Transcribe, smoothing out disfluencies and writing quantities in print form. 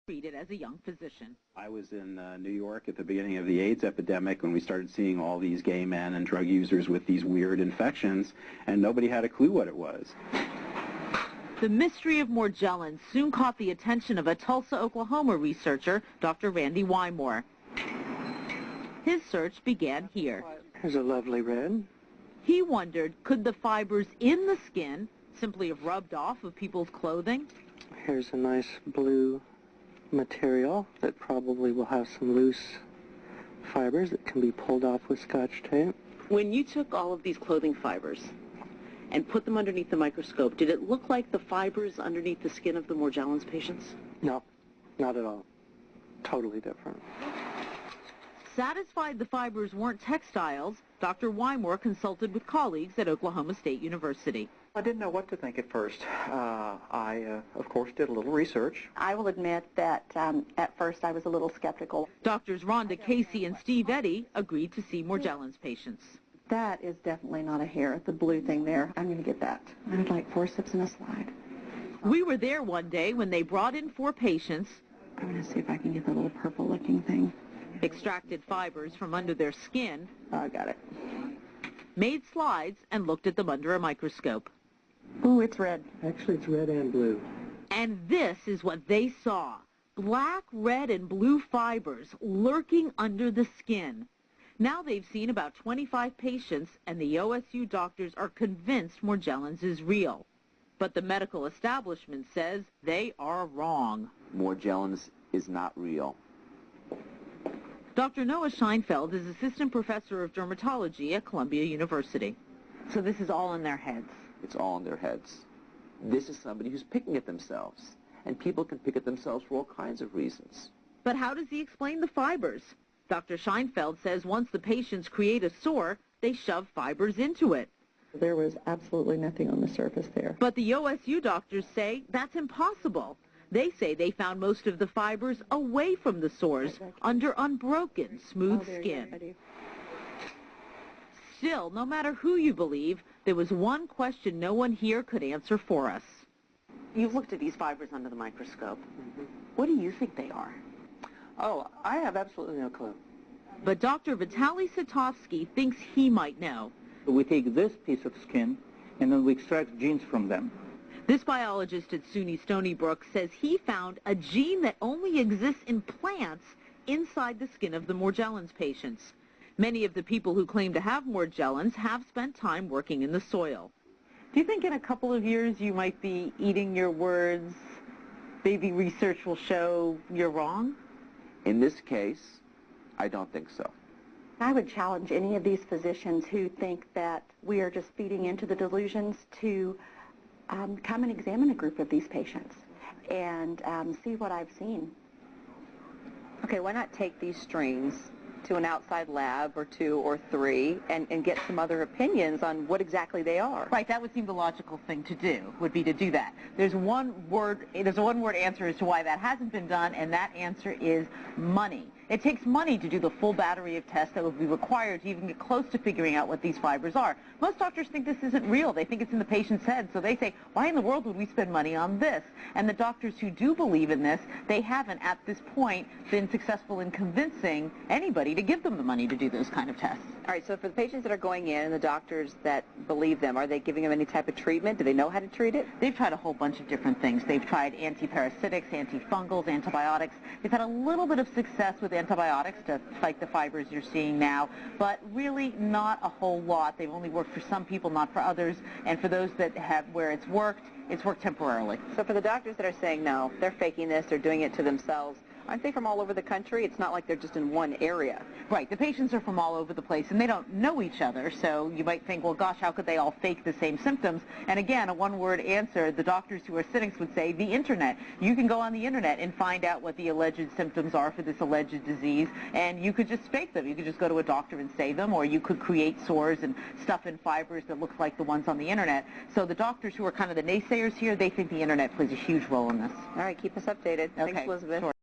treated as a young physician. I was in New York at the beginning of the AIDS epidemic when we started seeing all these gay men and drug users with these weird infections, and nobody had a clue what it was. The mystery of Morgellons soon caught the attention of a Tulsa, Oklahoma researcher, Dr. Randy Wymore. His search began here. Here's a lovely red. He wondered, could the fibers in the skin simply have rubbed off of people's clothing? Here's a nice blue material that probably will have some loose fibers that can be pulled off with Scotch tape. When you took all of these clothing fibers and put them underneath the microscope, did it look like the fibers underneath the skin of the Morgellons patients? No, not at all. Totally different. Satisfied the fibers weren't textiles, Dr. Wymore consulted with colleagues at Oklahoma State University. I didn't know what to think at first. I, of course, did a little research. I will admit that at first I was a little skeptical. Doctors Rhonda Casey and Steve Eddy agreed to see Morgellons patients. That is definitely not a hair, the blue thing there. I'm going to get that. I would like forceps and a slide. We were there one day when they brought in 4 patients. I'm going to see if I can get the little purple-looking thing. Extracted fibers from under their skin. Oh, I got it. Made slides and looked at them under a microscope. Ooh, it's red. Actually, it's red and blue. And this is what they saw. Black, red, and blue fibers lurking under the skin. Now they've seen about 25 patients, and the OSU doctors are convinced Morgellons is real. But the medical establishment says they are wrong. Morgellons is not real. Dr. Noah Scheinfeld is assistant professor of dermatology at Columbia University. So this is all in their heads? It's all in their heads. This is somebody who's picking at themselves, and people can pick at themselves for all kinds of reasons. But how does he explain the fibers? Dr. Scheinfeld says once the patients create a sore, they shove fibers into it. There was absolutely nothing on the surface there. But the OSU doctors say that's impossible. They say they found most of the fibers away from the sores, under unbroken, smooth skin. Still, no matter who you believe, there was one question no one here could answer for us. You've looked at these fibers under the microscope. What do you think they are? Oh, I have absolutely no clue. But Dr. Vitaly Satovsky thinks he might know. We take this piece of skin, and then we extract genes from them. This biologist at SUNY Stony Brook says he found a gene that only exists in plants inside the skin of the Morgellons patients. Many of the people who claim to have Morgellons have spent time working in the soil. Do you think in a couple of years you might be eating your words? Maybe research will show you're wrong? In this case, I don't think so. I would challenge any of these physicians who think that we are just feeding into the delusions to come and examine a group of these patients and see what I've seen. Okay, why not take these strains to an outside lab or 2 or 3 and get some other opinions on what exactly they are? Right, that would seem the logical thing to do, would be to do that. There's a one-word answer as to why that hasn't been done, and that answer is money. It takes money to do the full battery of tests that would be required to even get close to figuring out what these fibers are. Most doctors think this isn't real. They think it's in the patient's head, so they say, why in the world would we spend money on this? And the doctors who do believe in this, they haven't at this point been successful in convincing anybody to give them the money to do those kind of tests. All right, so for the patients that are going in and the doctors that believe them, are they giving them any type of treatment? Do they know how to treat it? They've tried a whole bunch of different things. They've tried antiparasitics, antifungals, antibiotics. They've had a little bit of success with antibiotics to fight the fibers you're seeing now, but really not a whole lot. They've only worked for some people, not for others, and for those that have where it's worked temporarily. So for the doctors that are saying no, they're faking this, they're doing it to themselves, aren't they from all over the country? It's not like they're just in one area. Right. The patients are from all over the place, and they don't know each other, so you might think, well, gosh, how could they all fake the same symptoms? And again, a one-word answer, the doctors who are cynics would say the Internet. You can go on the Internet and find out what the alleged symptoms are for this alleged disease, and you could just fake them. You could just go to a doctor and say them, or you could create sores and stuff in fibers that look like the ones on the Internet. So the doctors who are kind of the naysayers here, they think the Internet plays a huge role in this. All right, keep us updated. Okay. Thanks, Elizabeth. Sure.